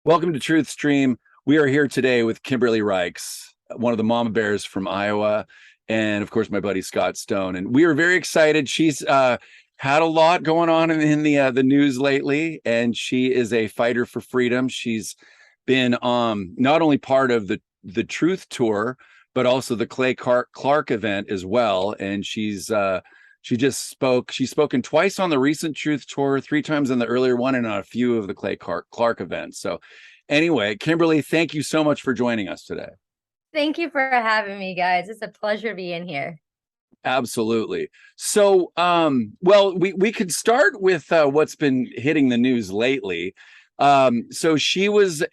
Welcome to TruthStream. We are here today with Kimberly Reicks, one of the mama bears from Iowa, and of course my buddy Scott Stone. And we are very excited. She's had a lot going on in the news lately, and she is a fighter for freedom. She's been not only part of the Truth Tour, but also the Clay Clark event as well. And she's spoken twice on the recent Truth Tour, 3 times on the earlier one, and on a few of the Clay Clark events. So anyway, Kimberly, thank you so much for joining us today. Thank you for having me, guys. It's a pleasure being here. Absolutely. So, well, we could start with what's been hitting the news lately. So she was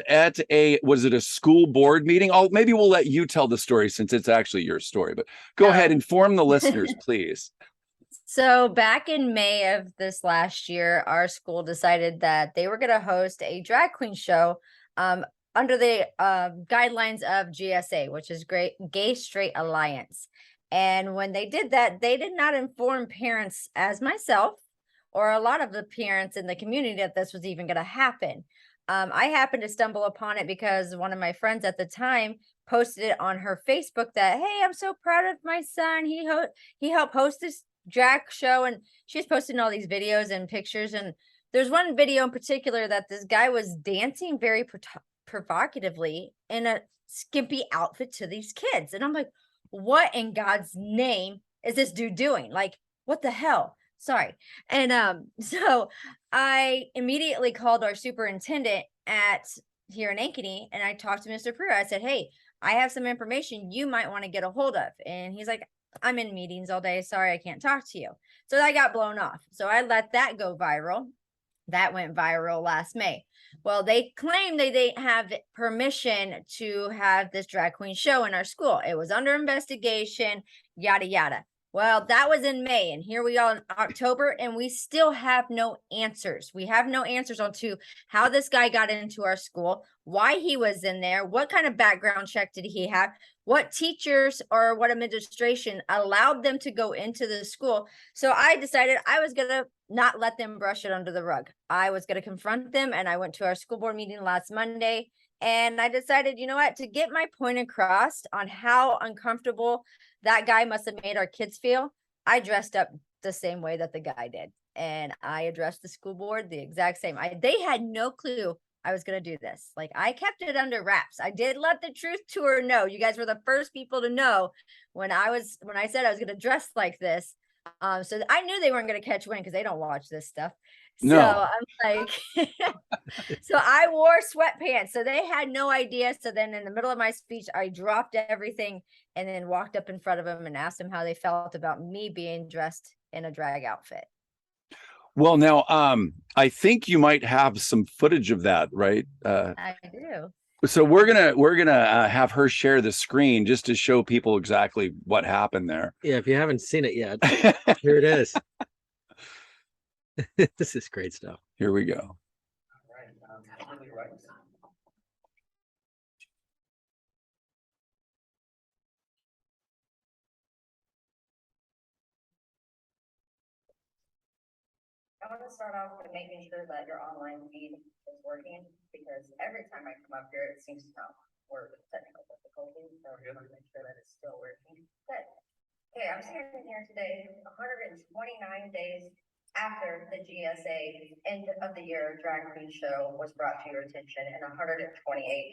at was it a school board meeting? Maybe we'll let you tell the story since it's actually your story, but go ahead, inform the listeners, please. So back in May of this last year, our school decided that they were going to host a drag queen show under the guidelines of GSA, which is Gay Straight Alliance. And when they did that, they did not inform parents as myself or a lot of the parents in the community that this was even going to happen. I happened to stumble upon it because one of my friends at the time posted it on her Facebook that, hey, I'm so proud of my son. He helped host this drag show, and she's posting all these videos and pictures. And there's one video in particular that this guy was dancing very provocatively in a skimpy outfit to these kids. And I'm like, what in God's name is this dude doing? Like, what the hell? Sorry. And so I immediately called our superintendent here in Ankeny, and I talked to Mr. Pruitt. I said, hey, I have some information you might want to get a hold of. And he's like, I'm in meetings all day. Sorry, I can't talk to you. So that got blown off. So I let that go viral. That went viral last May. Well, they claimed they didn't have permission to have this drag queen show in our school. It was under investigation, yada, yada. Well, that was in May, and here we are in October, and we still have no answers. We have no answers on to how this guy got into our school, why he was in there, what kind of background check did he have, what teachers or what administration allowed them to go into the school. So I decided I was going to not let them brush it under the rug. I was going to confront them, and I went to our school board meeting last Monday, and I decided, you know what, to get my point across on how uncomfortable that guy must have made our kids feel, I dressed up the same way that the guy did. And I addressed the school board the exact same. They had no clue I was going to do this. Like, I kept it under wraps. I did let the Truth Tour know. You guys were the first people to know when I said I was going to dress like this. So I knew they weren't going to catch wind because they don't watch this stuff. No. So I'm like, so I wore sweatpants. So they had no idea. So then in the middle of my speech, I dropped everything and then walked up in front of them and asked them how they felt about me being dressed in a drag outfit. Well, now, I think you might have some footage of that, right? I do. So we're gonna have her share the screen just to show people exactly what happened there. Yeah, if you haven't seen it yet, here it is. This is great stuff. Here we go. All right, Kimberly Reicks. I want to start off with making sure that your online feed is working, because every time I come up here, it seems to not work with technical difficulties. So I want to make sure that it's still working. Good. Okay, I'm standing here today, 129 days after the GSA end of the year drag queen show was brought to your attention, and 128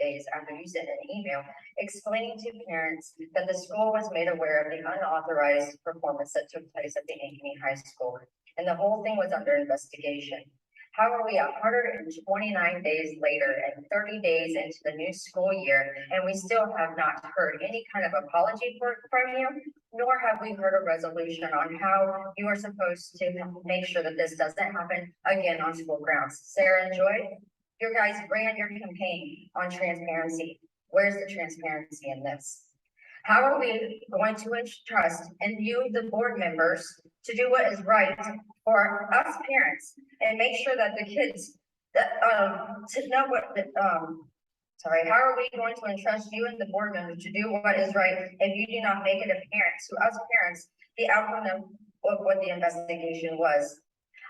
days after you sent an email explaining to parents that the school was made aware of the unauthorized performance that took place at the Ankeny High School, and the whole thing was under investigation. How are we 129 days later and 30 days into the new school year, and we still have not heard any kind of apology from you, nor have we heard a resolution on how you are supposed to make sure that this doesn't happen again on school grounds? Sarah and Joy, you guys ran your campaign on transparency. Where's the transparency in this? How are we going to trust in you, the board members, to do what is right for us parents and make sure that the kids to know what how are we going to entrust you and the board members to do what is right if you do not make it apparent to us parents the outcome of what the investigation was?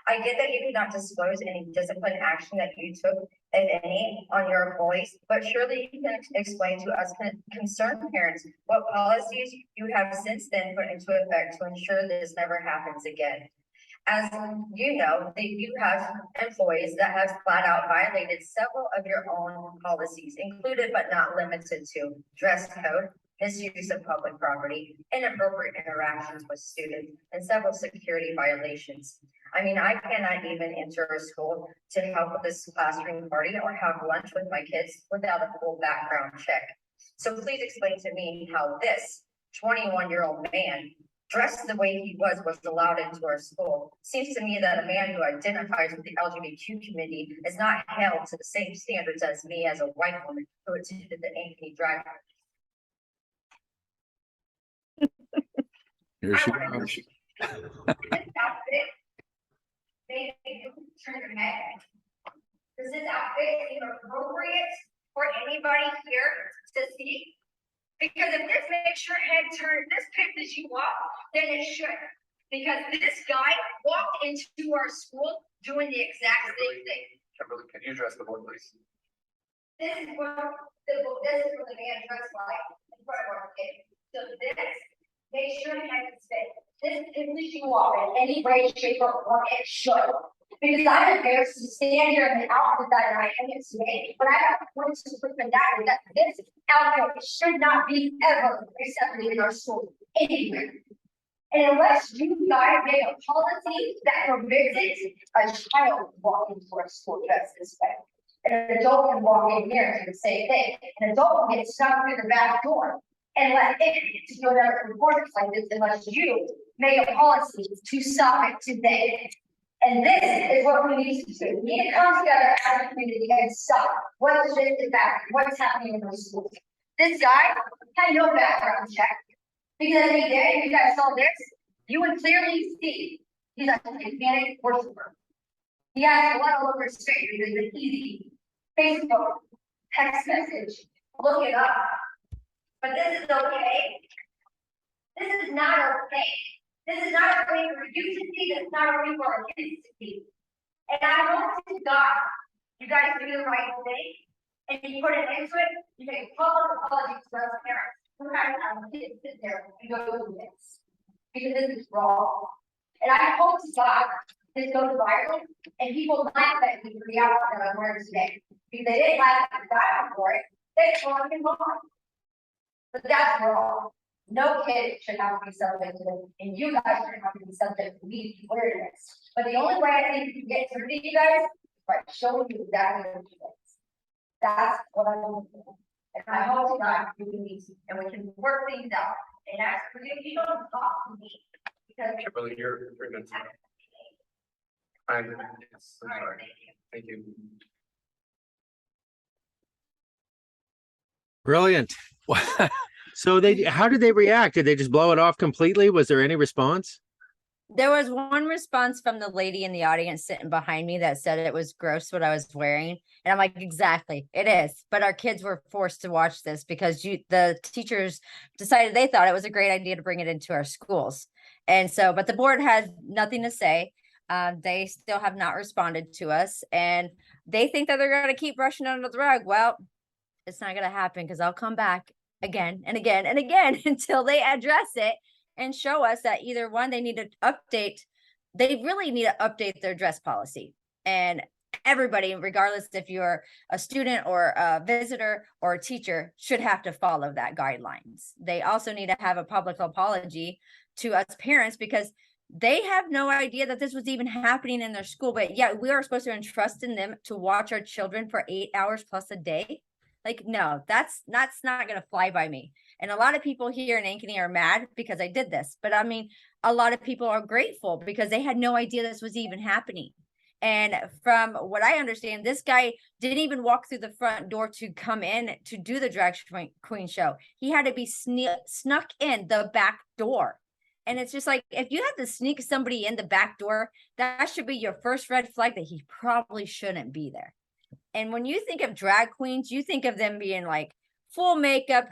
I get that you cannot disclose any discipline action that you took, if any, on your employees, but surely you can explain to us concerned parents what policies you have since then put into effect to ensure this never happens again. As you know, that you have employees that have flat out violated several of your own policies, included but not limited to dress code, misuse of public property, inappropriate interactions with students, and several security violations. I mean, I cannot even enter a school to help with this classroom party or have lunch with my kids without a full background check. So please explain to me how this 21-year-old man dressed the way he was allowed into our school. Seems to me that a man who identifies with the LGBTQ community is not held to the same standards as me as a white woman who attended the Ankeny Drive. Here she I wanna goes. This outfit made you turn your head. Does this outfit seem appropriate for anybody here to see? Because if this makes your head turn, this pisses you off, then it should. Because this guy walked into our school doing the exact same thing. Kimberly, can you address the board, please? This is what the man dressed like in front of our kids. So this makes your head spin. This pisses you off in any way, shape, or form. It should. Because I'm embarrassed to stand here in the outfit that I am today, but I have points to put that this outfit should not be ever accepted in our school anywhere. And unless you guys make a policy that permits it, a child walking to our school dressed this way. An adult can walk in here and do the same thing. An adult can get stuck through the back door and let it go down to reporters like this unless you make a policy to stop it today. And this is what we need to do. We need to come together as a community and stop what's this back, what's happening in our schools. This guy had no background check. Because if he did, you guys saw this, you would clearly see he's a satanic worshiper. He has a lot of over straight because it's easy. Facebook, text message, look it up. But this is okay. This is not okay. This is not a way for you to see. This is not a way for our kids to see. And I hope to God, you guys do the right thing, and you put it into it. You make a public apology to those parents who have kids sit there and go through this, because this is wrong. And I hope to God this goes viral, and people laugh at me for the outfit that I'm wearing today, because they didn't laugh at the guy for it. They thought him on. But that's wrong. No kid should have to be subject to this, and you guys should have to be subject to me wearing this. But the only way I think you can get through to you guys is by showing you exactly what you think. That's what I want to do. And I hope to God we can meet and we can work things out. And as for you don't talk to me because Kimberly, you're 3 minutes. I'm sorry. Thank you. Brilliant. So how did they react? Did they just blow it off completely? Was there any response? There was one response from the lady in the audience sitting behind me that said it was gross what I was wearing. And I'm like, exactly, it is. But our kids were forced to watch this because the teachers decided they thought it was a great idea to bring it into our schools. And so, but the board has nothing to say. They still have not responded to us. And they think that they're going to keep brushing under the rug. Well, it's not going to happen because I'll come back again and again and again until they address it and show us that either one, they need to update, they really need to update their dress policy. And everybody, regardless if you're a student or a visitor or a teacher, should have to follow that guidelines. They also need to have a public apology to us parents because they have no idea that this was even happening in their school. But yeah, we are supposed to entrust in them to watch our children for 8 hours plus a day. Like, no, that's not going to fly by me. And a lot of people here in Ankeny are mad because I did this. But I mean, a lot of people are grateful because they had no idea this was even happening. And from what I understand, this guy didn't even walk through the front door to come in to do the drag queen show. He had to be snuck in the back door. And it's just like, if you have to sneak somebody in the back door, that should be your first red flag that he probably shouldn't be there. And when you think of drag queens, you think of them being like full makeup,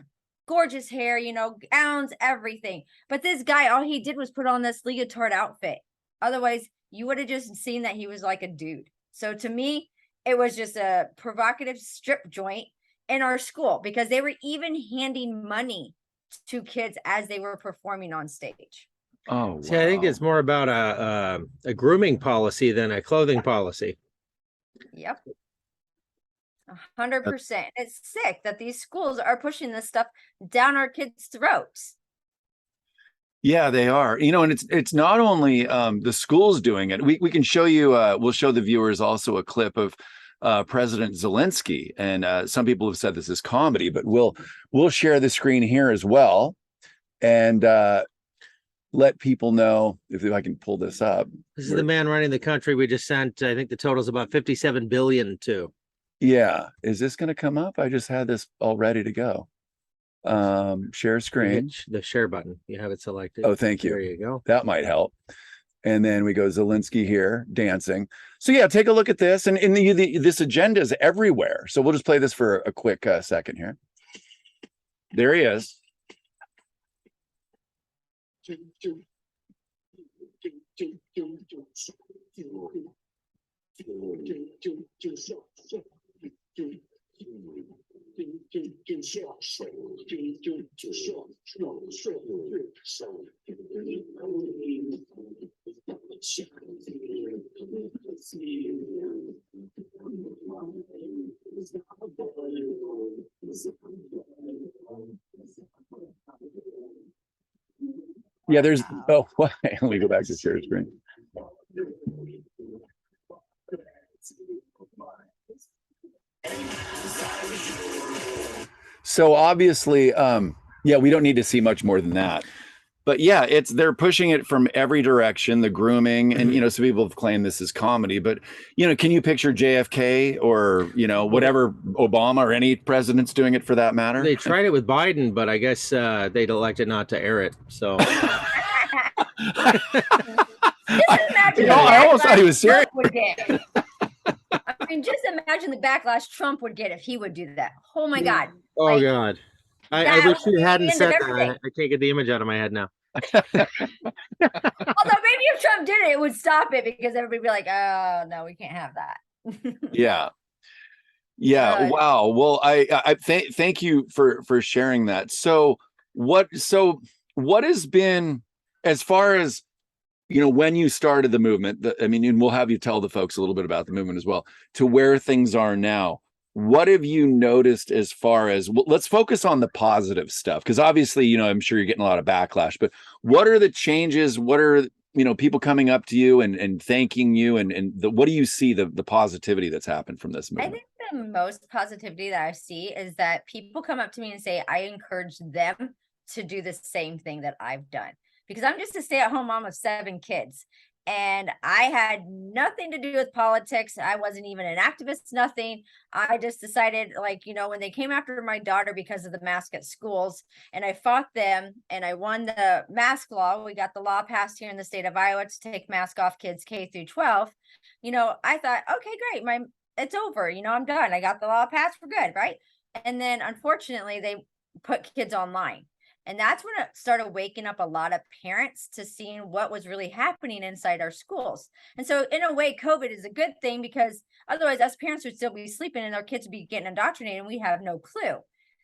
gorgeous hair, you know, gowns, everything. But this guy, all he did was put on this leotard outfit. Otherwise, you would have just seen that he was like a dude. So to me, it was just a provocative strip joint in our school because they were even handing money to kids as they were performing on stage. Oh, See, I think wow. it's more about a grooming policy than a clothing policy. Yep. 100%. It's sick that these schools are pushing this stuff down our kids' throats. Yeah, they are. And it's not only the schools doing it. We can show you. We'll show the viewers also a clip of President Zelensky, and some people have said this is comedy, but we'll share the screen here as well, and let people know if I can pull this up. This is the man running the country we just sent. I think the total is about 57 billion to. Yeah, is this going to come up? I just had this all ready to go. Share screen. Hit the share button. You have it selected. Oh, thank you. There you go. That might help. And then we go Zelensky here dancing. So yeah, take a look at this. And this agenda is everywhere. So we'll just play this for a quick second here. There he is. Yeah, there's, oh, why? Let me go back to share screen. So obviously, yeah, we don't need to see much more than that. But yeah, they're pushing it from every direction, the grooming, and some people have claimed this is comedy, but can you picture JFK or whatever, Obama or any president's doing it for that matter? They tried it with Biden, but I guess they'd elected not to air it. So I almost thought he was serious. I mean, just imagine the backlash Trump would get if he would do that. Oh my God. Oh God. I wish you hadn't said that. I can't get the image out of my head now. Although maybe if Trump did it, it would stop it because everybody would be like, oh no, we can't have that. Yeah. Wow. Well, I thank you for sharing that. So what has been, as far as when you started the movement, and we'll have you tell the folks a little bit about the movement as well, to where things are now. What have you noticed as far as, let's focus on the positive stuff, because obviously, I'm sure you're getting a lot of backlash, but what are the changes? What are, people coming up to you and thanking you? What do you see the positivity that's happened from this movement? I think the most positivity that I see is that people come up to me and say, I encourage them to do the same thing that I've done, because I'm just a stay-at-home mom of 7 kids. And I had nothing to do with politics. I wasn't even an activist, nothing. I just decided, when they came after my daughter because of the mask at schools, and I fought them and I won the mask law. We got the law passed here in the state of Iowa to take mask off kids K through 12. I thought, okay, great. It's over. I'm done. I got the law passed. We're good. Right. And then unfortunately, they put kids online. And that's when it started waking up a lot of parents to seeing what was really happening inside our schools. And so in a way, COVID is a good thing, because otherwise us parents would still be sleeping and our kids would be getting indoctrinated and we have no clue.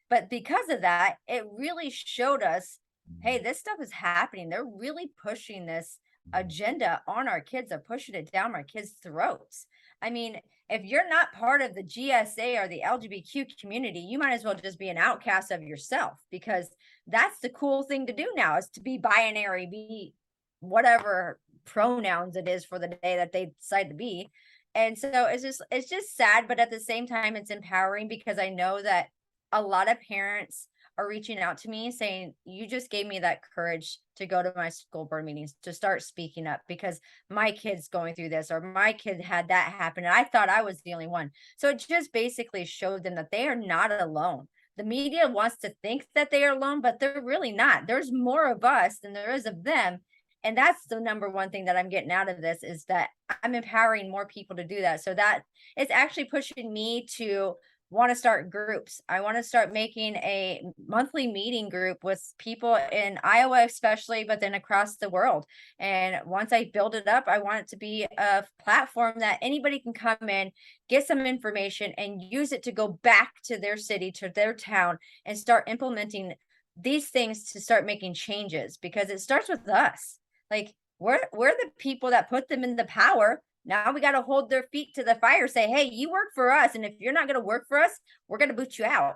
But because of that, it really showed us, hey, this stuff is happening. They're really pushing this agenda on our kids. They're pushing it down our kids' throats. I mean, if you're not part of the GSA or the LGBTQ community, you might as well just be an outcast of yourself, because that's the cool thing to do now, is to be binary, be whatever pronouns it is for the day that they decide to be. And so it's just sad, but at the same time, it's empowering, because I know that a lot of parents are reaching out to me saying, you just gave me that courage to go to my school board meetings, to start speaking up, because my kid's going through this, or my kid had that happen, and I thought I was the only one. So it just basically showed them that they are not alone. The media wants to think that they are alone, but they're really not. There's more of us than there is of them. And that's the number one thing that I'm getting out of this, is that I'm empowering more people to do that. So that it's actually pushing me to want to start groups. I want to start making a monthly meeting group with people in Iowa, especially, but then across the world. And once I build it up, I want it to be a platform that anybody can come in, get some information, and use it to go back to their city, to their town, and start implementing these things to start making changes, because it starts with us. Like, we're the people that put them in the power. Now we got to hold their feet to the fire, say, hey, you work for us. And if you're not going to work for us, we're going to boot you out.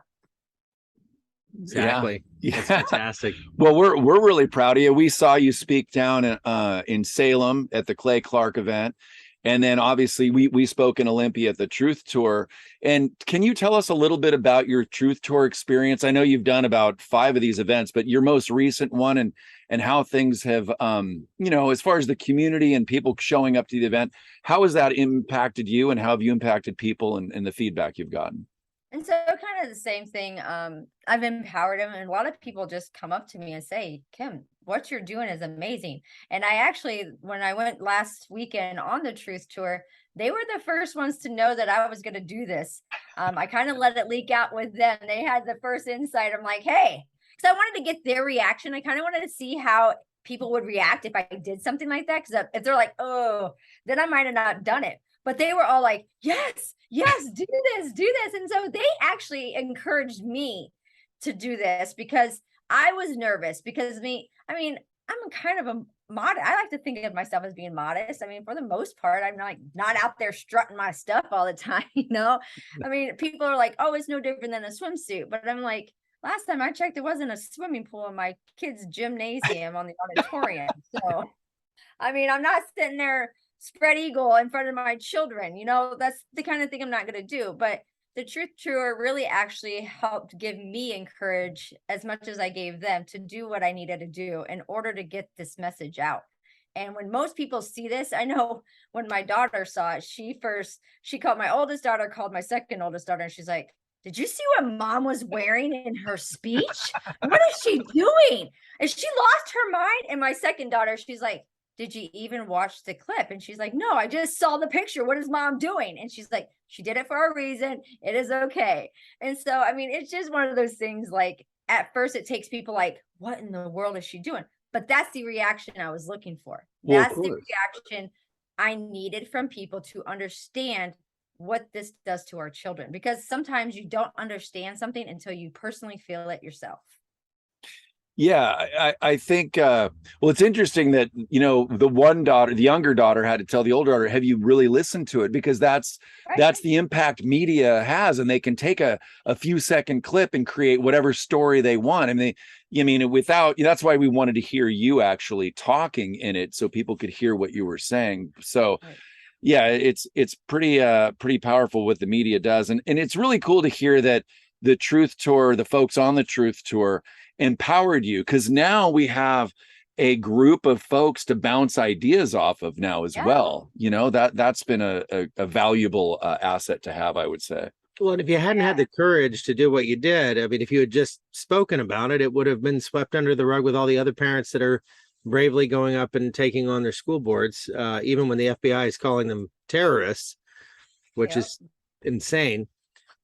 Exactly. Yeah. That's fantastic. Well, we're really proud of you. We saw you speak down in Salem at the Clay Clark event. And then obviously we spoke in Olympia at the Truth Tour. And can you tell us a little bit about your Truth Tour experience? I know you've done about 5 of these events, but your most recent one, and how things have, as far as the community and people showing up to the event, how has that impacted you, and how have you impacted people and the feedback you've gotten? And so kind of the same thing. I've empowered them, and a lot of people just come up to me and say, Kim, what you're doing is amazing. And I actually, when I went last weekend on the Truth Tour, they were the first ones to know that I was going to do this. I kind of let it leak out with them. They had the first insight. I'm like, hey, because I wanted to get their reaction. I kind of wanted to see how people would react if I did something like that. Because if they're like, oh, then I might have not done it. But they were all like, yes, do this, do this. And so they actually encouraged me to do this, because I was nervous, because I'm kind of a modest. I like to think of myself as being modest. I mean, for the most part, I'm not out there strutting my stuff all the time, I mean, people are like, oh, it's no different than a swimsuit. But I'm like, last time I checked, there wasn't a swimming pool in my kids' gymnasium on the auditorium. So, I mean, I'm not sitting there spread eagle in front of my children. That's the kind of thing I'm not going to do. But the Truth Tour really actually helped give me courage, as much as I gave them, to do what I needed to do in order to get this message out. And when most people see this, I know when my daughter saw it, she called my oldest daughter, called my second oldest daughter, and she's like, did you see what mom was wearing in her speech? What is she doing? And she lost her mind. And my second daughter, she's like, did you even watch the clip? And she's like, no, I just saw the picture. What is mom doing? And she's like, she did it for a reason. It is okay. And so, I mean, it's just one of those things, like, at first it takes people like, what in the world is she doing? But that's the reaction I was looking for. Well, That's the reaction I needed from people to understand what this does to our children. Because sometimes you don't understand something until you personally feel it yourself. Yeah, I think, well, it's interesting that, the younger daughter had to tell the older daughter, have you really listened to it? Because that's the impact media has, and they can take a few second clip and create whatever story they want. That's why we wanted to hear you actually talking in it, so people could hear what you were saying. So yeah, it's pretty powerful what the media does. And it's really cool to hear that the Truth Tour, the folks on the Truth Tour, empowered you, because now we have a group of folks to bounce ideas off of now as well. That's been a valuable asset to have, I would say. Well, and if you hadn't had the courage to do what you did, I mean, if you had just spoken about it, it would have been swept under the rug with all the other parents that are bravely going up and taking on their school boards, even when the FBI is calling them terrorists, which is insane.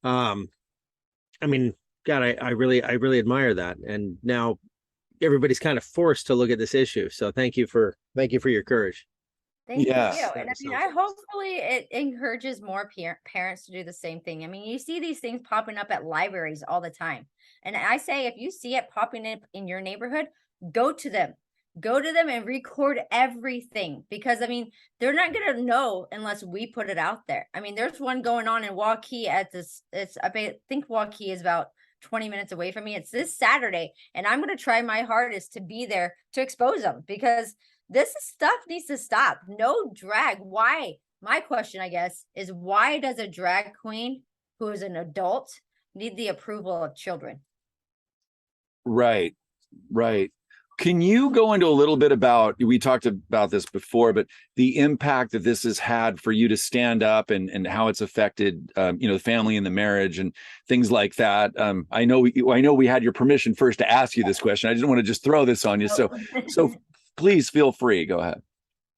I mean, God, I really admire that. And now everybody's kind of forced to look at this issue. So thank you for your courage. Thank you. Yeah. And hopefully it encourages more parents to do the same thing. I mean, you see these things popping up at libraries all the time. And I say, if you see it popping up in your neighborhood, go to them and record everything, because I mean, they're not going to know unless we put it out there. I mean, there's one going on in Waukee I think Waukee is about 20 minutes away from me. It's this Saturday, and I'm going to try my hardest to be there to expose them, because this stuff needs to stop. No drag. Why? My question, I guess, is why does a drag queen who is an adult need the approval of children? Right. Can you go into a little bit about, we talked about this before, but the impact that this has had for you to stand up, and how it's affected, the family and the marriage and things like that? I know we had your permission first to ask you this question. I didn't want to just throw this on you. So please feel free. Go ahead.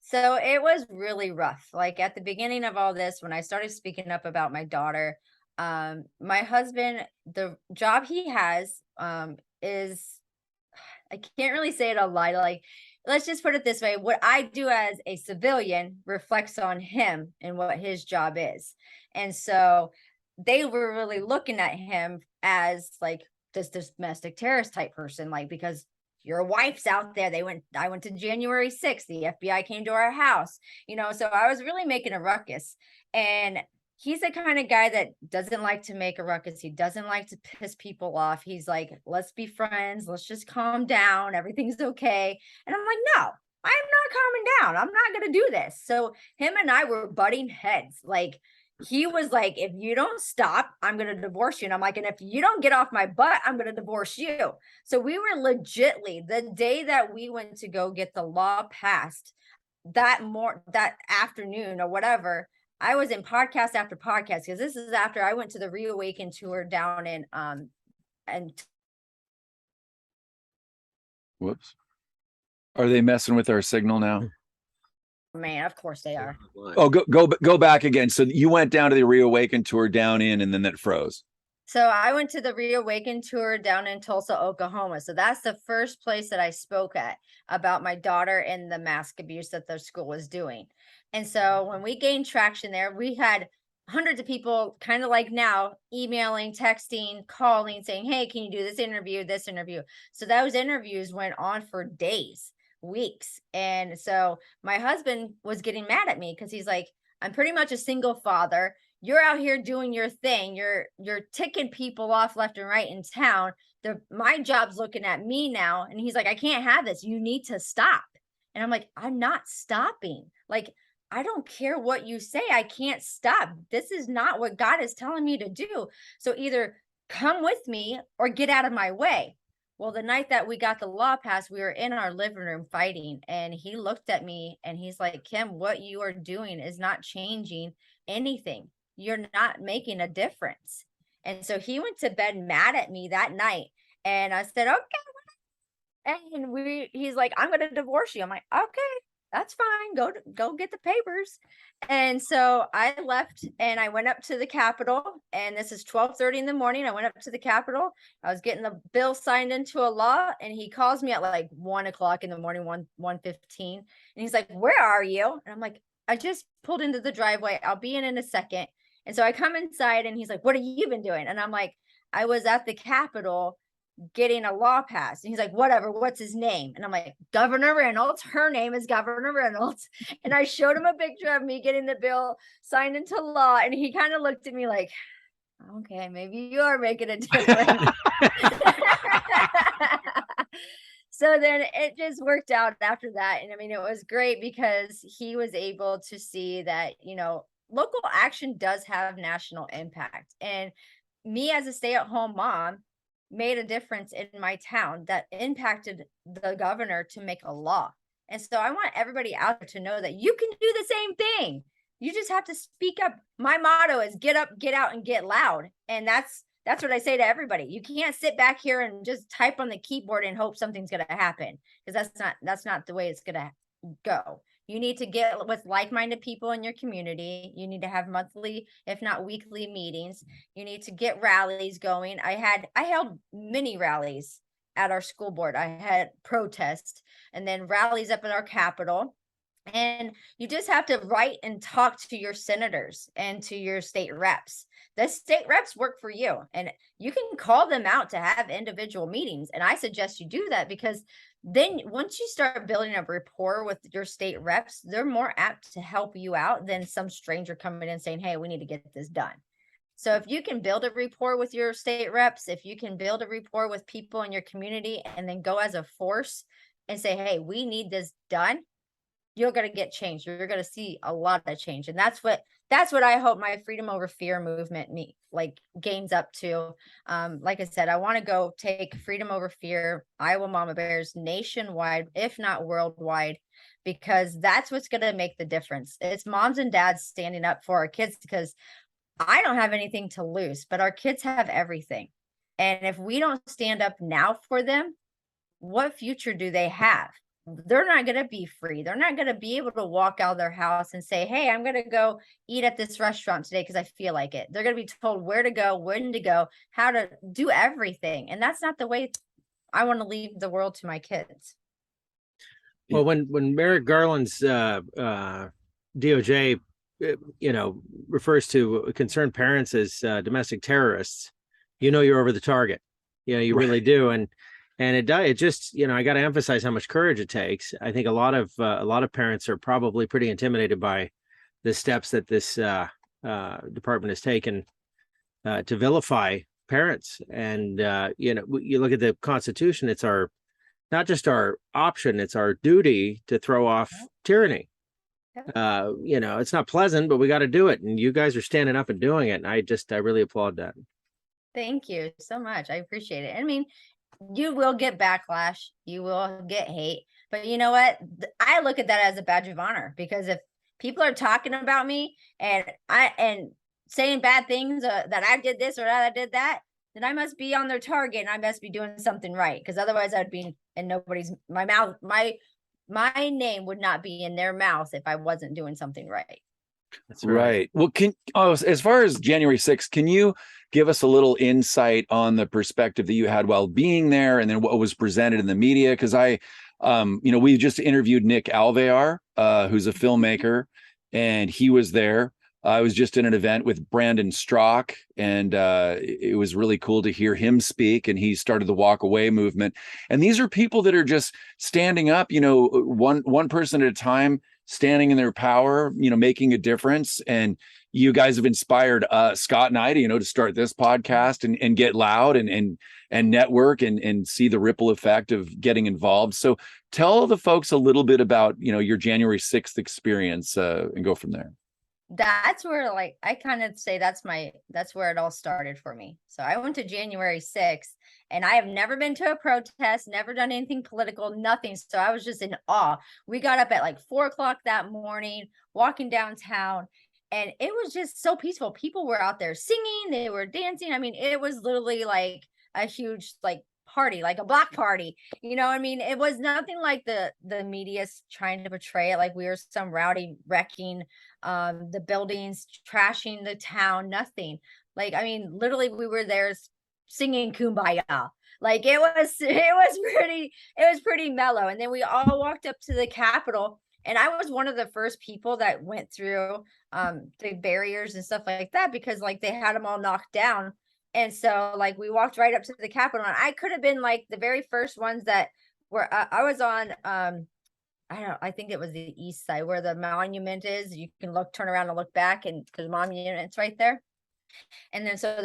So it was really rough. Like, at the beginning of all this, when I started speaking up about my daughter, My husband, the job he has is, I can't really say it a lot. Like, let's just put it this way. What I do as a civilian reflects on him and what his job is. And so they were really looking at him as like this domestic terrorist type person, like, because your wife's out there. I went to January 6th. The FBI came to our house, so I was really making a ruckus. And he's the kind of guy that doesn't like to make a ruckus. He doesn't like to piss people off. He's like, let's be friends. Let's just calm down. Everything's okay. And I'm like, no, I'm not calming down. I'm not going to do this. So him and I were butting heads. Like, he was like, if you don't stop, I'm going to divorce you. And I'm like, and if you don't get off my butt, I'm going to divorce you. So we were legitly, the day that we went to go get the law passed, that afternoon or whatever, I was in podcast after podcast, because this is after I went to the Reawaken tour down in and Whoops. Are they messing with our signal now? man, of course they are. Oh, go back again. So you went down to the Reawaken tour down in, and then that froze. So I went to the Reawaken tour down in Tulsa, Oklahoma. So that's the first place that I spoke at about my daughter and the mask abuse that the school was doing. And so when we gained traction there, we had hundreds of people, kind of like now, emailing, texting, calling, saying, hey, can you do this interview? So those interviews went on for days, weeks. And so my husband was getting mad at me because he's like, I'm pretty much a single father. You're out here doing your thing. You're ticking people off left and right in town. My job's looking at me now. And he's like, I can't have this. You need to stop. And I'm like, I'm not stopping. Like, I don't care what you say. I can't stop. This is not what God is telling me to do. So either come with me or get out of my way. Well, the night that we got the law passed, we were in our living room fighting, and he looked at me and he's like, Kim, what you are doing is not changing anything. You're not making a difference. And so he went to bed mad at me that night. And I said, okay. And he's like, I'm going to divorce you. I'm like, okay, that's fine. Go get the papers. And so I left and I went up to the Capitol, and this is 12:30 in the morning. I went up to the Capitol. I was getting the bill signed into a law, and he calls me at like 1:00 in the morning, 1:15. And he's like, where are you? And I'm like, I just pulled into the driveway. I'll be in a second. And so I come inside and he's like, what have you been doing? And I'm like, I was at the Capitol getting a law passed. And he's like, whatever, what's his name? And I'm like, Governor Reynolds. Her name is Governor Reynolds. And I showed him a picture of me getting the bill signed into law. And he kind of looked at me like, okay, maybe you are making a difference. So then it just worked out after that. And I mean, it was great because he was able to see that, local action does have national impact. And me as a stay-at-home mom made a difference in my town that impacted the governor to make a law. And so I want everybody out there to know that you can do the same thing. You just have to speak up. My motto is get up, get out, and get loud. And that's what I say to everybody. You can't sit back here and just type on the keyboard and hope something's going to happen, because that's not the way it's going to go. You need to get with like-minded people in your community. You need to have monthly, if not weekly, meetings. You need to get rallies going. I held mini rallies at our school board. I had protests and then rallies up at our Capitol. And you just have to write and talk to your senators and to your state reps. The state reps work for you, and you can call them out to have individual meetings. And I suggest you do that, because then once you start building a rapport with your state reps, they're more apt to help you out than some stranger coming in saying, hey, we need to get this done. So if you can build a rapport with your state reps, if you can build a rapport with people in your community, and then go as a force and say, hey, we need this done, you're going to get change. You're going to see a lot of change. And that's what I hope my Freedom Over Fear movement gains up to. Like I said, I want to go take Freedom Over Fear, Iowa Mama Bears nationwide, if not worldwide, because that's what's going to make the difference. It's moms and dads standing up for our kids, because I don't have anything to lose, but our kids have everything. And if we don't stand up now for them, what future do they have? they're not going to be free. They're not going to be able to walk out of their house and say, hey, I'm going to go eat at this restaurant today because I feel like it. They're going to be told where to go, when to go, how to do everything. And that's not the way I want to leave the world to my kids. Well, when Merrick Garland's DOJ, refers to concerned parents as domestic terrorists, you're over the target. You Right. really do. And it just, I got to emphasize how much courage it takes. I think a lot of parents are probably pretty intimidated by the steps that this department has taken to vilify parents. And you look at the Constitution; it's not just our option; it's our duty to throw off tyranny. It's not pleasant, but we got to do it. And you guys are standing up and doing it. And I really applaud that. Thank you so much. I appreciate it. I mean, you will get backlash, you will get hate, but you know what? I look at that as a badge of honor, because if people are talking about me and saying bad things, that I did this or that I did that, then I must be on their target and I must be doing something right. Because otherwise I'd be in my mouth. My name would not be in their mouth if I wasn't doing something right. That's right. Well, as far as January 6th, can you give us a little insight on the perspective that you had while being there, and then what was presented in the media? Because we just interviewed Nick Alvear, who's a filmmaker, and he was there. I was just in an event with Brandon Strock, and it was really cool to hear him speak. And he started the Walk Away movement. And these are people that are just standing up, one person at a time, standing in their power, making a difference. And you guys have inspired Scott and I to start this podcast and get loud and network and see the ripple effect of getting involved. So tell the folks a little bit about, your January 6th experience and go from there. That's where, I kind of say that's where it all started for me. So I went to January 6th, and I have never been to a protest, never done anything political, nothing. So I was just in awe. We got up at 4:00 that morning, walking downtown, and it was just so peaceful. People were out there singing, they were dancing. I mean, it was literally like a huge party, like a block party. It was nothing like the media's trying to portray it, like we were some rowdy wrecking the buildings, trashing the town, nothing. Literally we were there singing Kumbaya. It was pretty mellow. And then we all walked up to the Capitol, and I was one of the first people that went through the barriers and stuff like that, because they had them all knocked down. And so we walked right up to the Capitol, and I could have been the very first ones that were I was on I think it was the east side where the monument is. You can turn around and look back, and because the monument's right there. And then so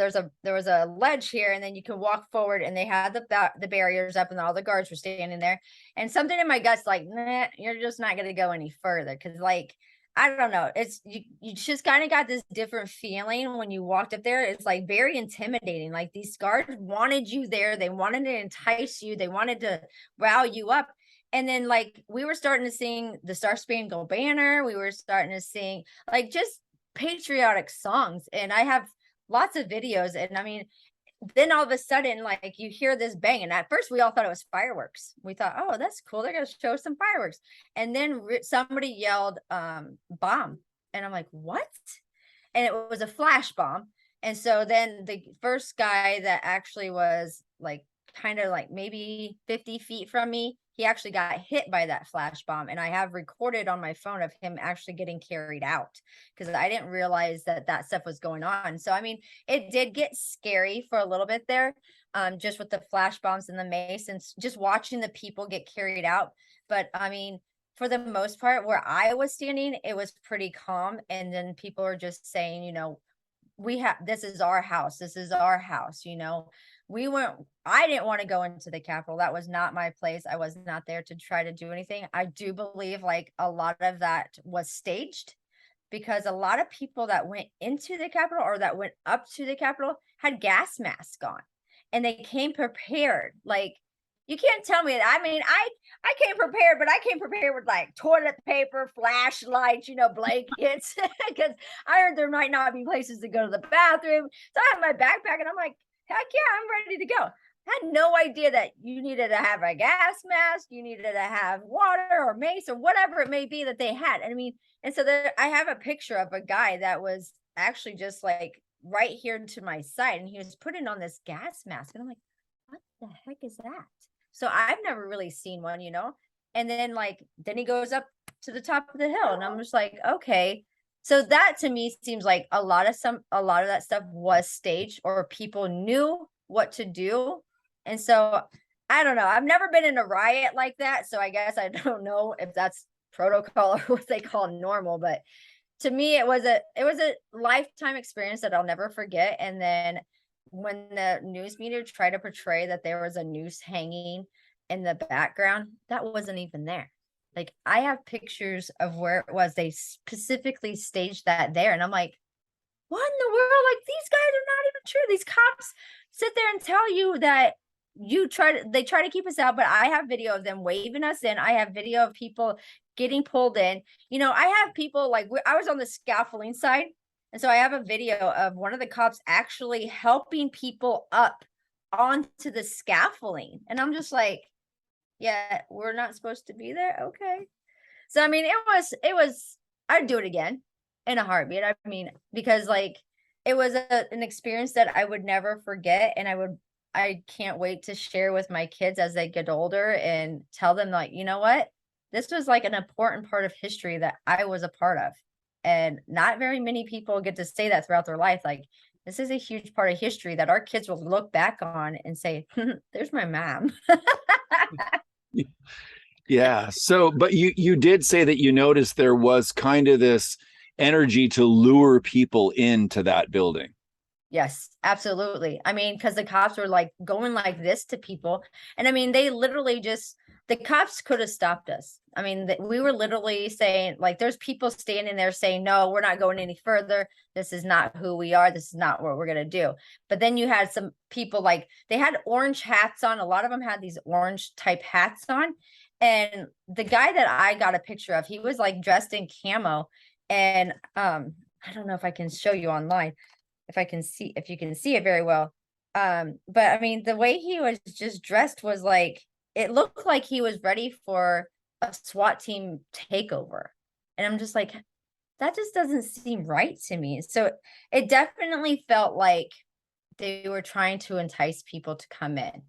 there was a ledge here, and then you can walk forward, and they had the barriers up, and all the guards were standing there. And something in my gut's nah, you're just not going to go any further, because I don't know. It's you just kind of got this different feeling when you walked up there. It's very intimidating. These guards wanted you there. They wanted to entice you. They wanted to rile you up. And then we were starting to sing the Star Spangled Banner. We were starting to sing just patriotic songs. And I have lots of videos. And then all of a sudden, you hear this bang, and at first we all thought it was fireworks. We thought, oh, that's cool, they're gonna show some fireworks. And then somebody yelled bomb, and I'm like, what? And it was a flash bomb. And so then the first guy that actually was kind of maybe 50 feet from me, he actually got hit by that flash bomb. And I have recorded on my phone of him actually getting carried out, because I didn't realize that stuff was going on. So, it did get scary for a little bit there, just with the flash bombs and the mace and just watching the people get carried out. But for the most part, where I was standing, it was pretty calm. And then people are just saying, this is our house. This is our house. I didn't want to go into the Capitol. That was not my place. I was not there to try to do anything. I do believe a lot of that was staged, because a lot of people that went into the Capitol or that went up to the Capitol had gas masks on, and they came prepared. You can't tell me that. I came prepared, but I came prepared with toilet paper, flashlights, blankets, because I heard there might not be places to go to the bathroom. So I have my backpack, and I'm like, heck yeah, I'm ready to go. had no idea that you needed to have a gas mask, you needed to have water or mace or whatever it may be that they had. I mean, and so there, I have a picture of a guy that was actually just like right here to my side, and he was putting on this gas mask, and I'm like, what the heck is that? So I've never really seen one, you know. And then he goes up to the top of the hill, and I'm just like, okay. So that to me seems like a lot of that stuff was staged, or people knew what to do. And so I don't know. I've never been in a riot like that, so I guess I don't know if that's protocol or what they call normal. But to me, it was a lifetime experience that I'll never forget. And then when the news media tried to portray that there was a noose hanging in the background, that wasn't even there. Like, I have pictures of where it was. They specifically staged that there, and I'm like, what in the world? Like, these guys are not even true. These cops sit there and tell you that they try to keep us out, but I have video of them waving us in. I have video of people getting pulled in. You know, I have people like, I was on the scaffolding side, and so I have a video of one of the cops actually helping people up onto the scaffolding, and I'm just like, yeah, we're not supposed to be there. Okay. So I mean, it was I'd do it again in a heartbeat. I mean, because like it was an experience that I would never forget, and I can't wait to share with my kids as they get older and tell them, like, you know what? This was like an important part of history that I was a part of. And not very many people get to say that throughout their life. Like, this is a huge part of history that our kids will look back on and say, there's my mom. Yeah. So, but you did say that you noticed there was kind of this energy to lure people into that building. Yes, absolutely. I mean, because the cops were like going like this to people. And I mean, they literally just, the cops could have stopped us. I mean, we were literally saying, like, there's people standing there saying, no, we're not going any further. This is not who we are. This is not what we're going to do. But then you had some people, like, they had orange hats on. A lot of them had these orange type hats on. And the guy that I got a picture of, he was like dressed in camo. And I don't know if I can show you online, if you can see it very well. But I mean, the way he was just dressed was like, it looked like he was ready for a SWAT team takeover. And I'm just like, that just doesn't seem right to me. So it definitely felt like they were trying to entice people to come in.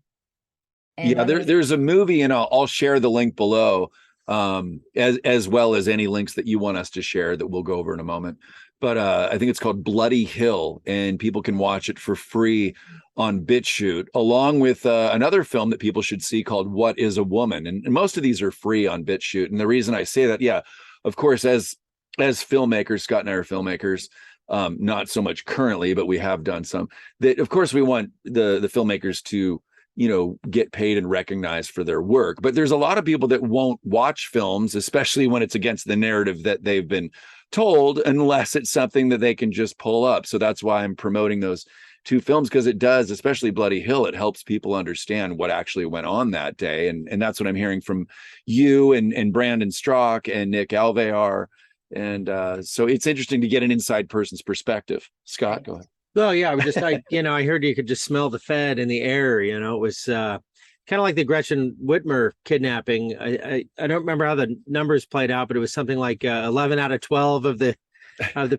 And Yeah, there's a movie, and I'll share the link below, as well as any links that you want us to share that we'll go over in a moment. But I think it's called Bloody Hill, and people can watch it for free on BitChute, along with another film that people should see called What is a Woman? And most of these are free on BitChute. And the reason I say that, yeah, of course, as filmmakers, Scott and I are filmmakers, not so much currently, but we have done some. That, of course, we want the filmmakers to, you know, get paid and recognized for their work. But there's a lot of people that won't watch films, especially when it's against the narrative that they've been told, unless it's something that they can just pull up. So that's why I'm promoting those two films, because it does, especially Bloody Hill, it helps people understand what actually went on that day. And that's what I'm hearing from you and Brandon Strock and Nick Alvear. And so it's interesting to get an inside person's perspective. Scott, go ahead. Well, yeah, I heard you could just smell the Fed in the air. You know, it was kind of like the Gretchen Whitmer kidnapping. I don't remember how the numbers played out, but it was something like 11 out of 12 of the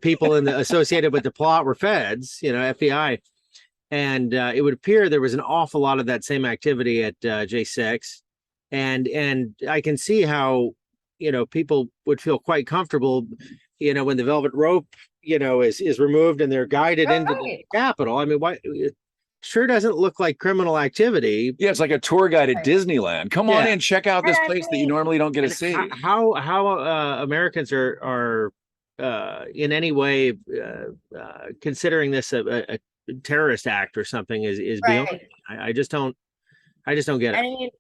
people associated with the plot were feds, you know, FBI. And it would appear there was an awful lot of that same activity at J6. And I can see how, you know, people would feel quite comfortable, you know, when the velvet rope, you know, is removed and they're guided into the Capitol. I mean, why? It sure doesn't look like criminal activity. Yeah, it's like a tour guide at Disneyland. Come on in, check out this place that you normally don't get to see. How Americans are in any way considering this a terrorist act or something is beyond me. I just don't get it. I mean,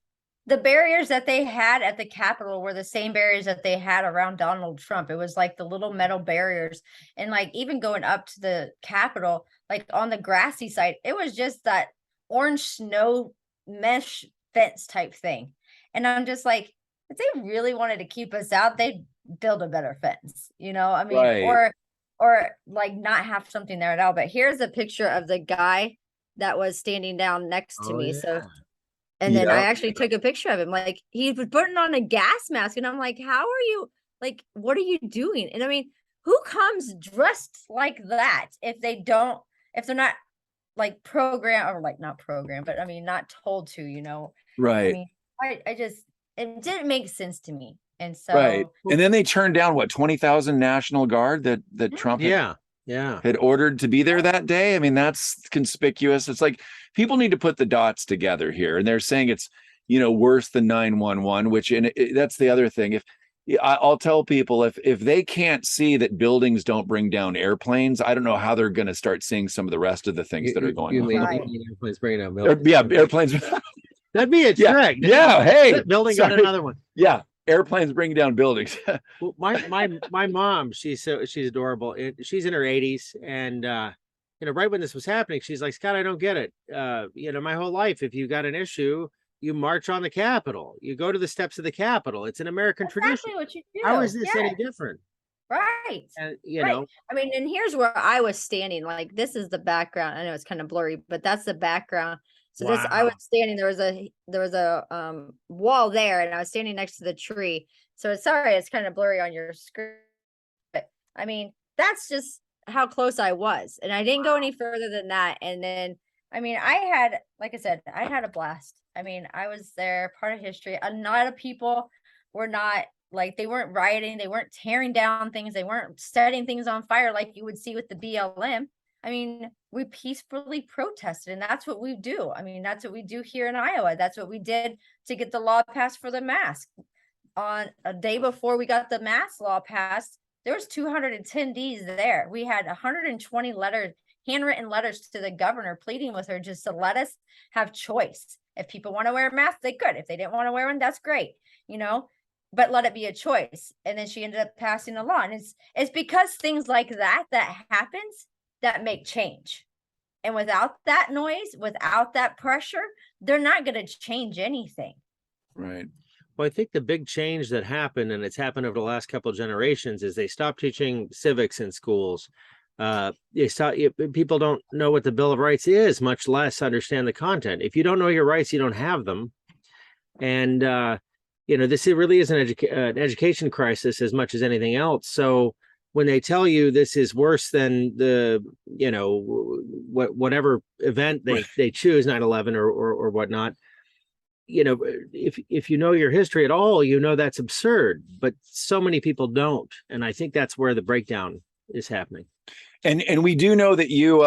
the barriers that they had at the Capitol were the same barriers that they had around Donald Trump. It was like the little metal barriers. And like even going up to the Capitol, like on the grassy side, it was just that orange snow mesh fence type thing. And I'm just like, if they really wanted to keep us out, they'd build a better fence, you know? I mean, or like not have something there at all. But here's a picture of the guy that was standing down next to Oh, me. yeah. So, and then I Yeah. actually took a picture of him. Like he was putting on a gas mask, and I'm like, how are you? Like, what are you doing? And I mean, who comes dressed like that if if they're not like programmed, or like not programmed, but I mean, not told to, I Right. mean, I just, it didn't make sense to me. And Right. so, And then they turned down what, 20,000 National Guard that Trump Yeah. had ordered to be there that day. I mean, that's conspicuous. It's like people need to put the dots together here. And they're saying it's, worse than 911, which, and that's the other thing. I'll tell people if they can't see that buildings don't bring down airplanes, I don't know how they're going to start seeing some of the rest of the things that are going on. Right. Airplanes bringing down buildings. Yeah, airplanes. That'd be a Yeah, trick. yeah, hey, Building got sorry. another one. Yeah, airplanes bring down buildings. Well, my mom, she's adorable. She's in her 80s, and right when this was happening, she's like, Scott, I don't get it. My whole life, if you got an issue, you march on the Capitol. You go to the steps of the Capitol. It's an American Exactly tradition. what you do. How is this Yeah, any different? right. And Right. I mean, and here's where I was standing. Like, this is the background. I know it's kind of blurry, but that's the background. So I was Wow. standing, there was a wall there, and I was standing next to the tree. So it's kind of blurry on your screen. But I mean, that's just how close I was. And I didn't go any further than that. And then, I mean, like I said, I had a blast. I mean, I was there, part of history. A lot of people were not, like, they weren't rioting, they weren't tearing down things, they weren't setting things on fire like you would see with the BLM. I mean, we peacefully protested, and that's what we do. I mean, that's what we do here in Iowa. That's what we did to get the law passed for the mask. On a day before we got the mask law passed, there was 200 attendees there. We had 120 handwritten letters to the governor pleading with her just to let us have choice. If people want to wear a mask, they could. If they didn't want to wear one, that's great, but let it be a choice. And then she ended up passing a law. And it's because things like that happens that make change. And without that noise, without that pressure, they're not going to change anything. Right. Well, I think the big change that happened, and it's happened over the last couple of generations, is they stopped teaching civics in schools. People don't know what the Bill of Rights is, much less understand the content. If you don't know your rights, you don't have them. And this really is an education crisis as much as anything else. So when they tell you this is worse than the whatever event they choose, 9/11 or whatnot, if you know your history at all, that's absurd. But so many people don't, and I think that's where the breakdown is happening. And we do know that you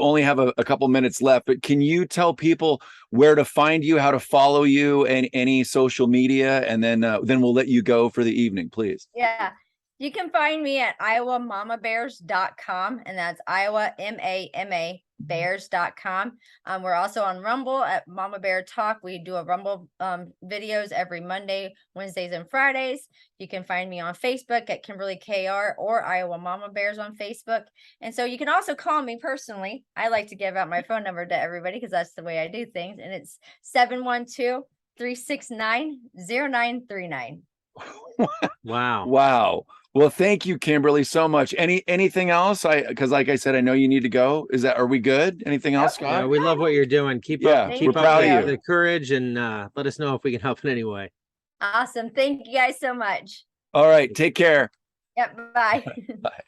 only have a couple minutes left, but can you tell people where to find you, how to follow you, and any social media, and then we'll let you go for the evening, please. Yeah. You can find me at iowamamabears.com, and that's Iowa MAMA bears.com. We're also on Rumble at Mama Bear Talk. We do a Rumble videos every Monday, Wednesdays, and Fridays. You can find me on Facebook at Kimberly KR or Iowa Mama Bears on Facebook. And so you can also call me personally. I like to give out my phone number to everybody because that's the way I do things. And it's 712-369-0939. Wow. Well, thank you, Kimberly, so much. Anything else? Because like I said, I know you need to go. Are we good? Anything else, Scott? Yeah, we love what you're doing. Keep Yeah, up. we're proud of you. The courage, and let us know if we can help in any way. Awesome. Thank you guys so much. All right. Take care. Yep. Bye. Bye.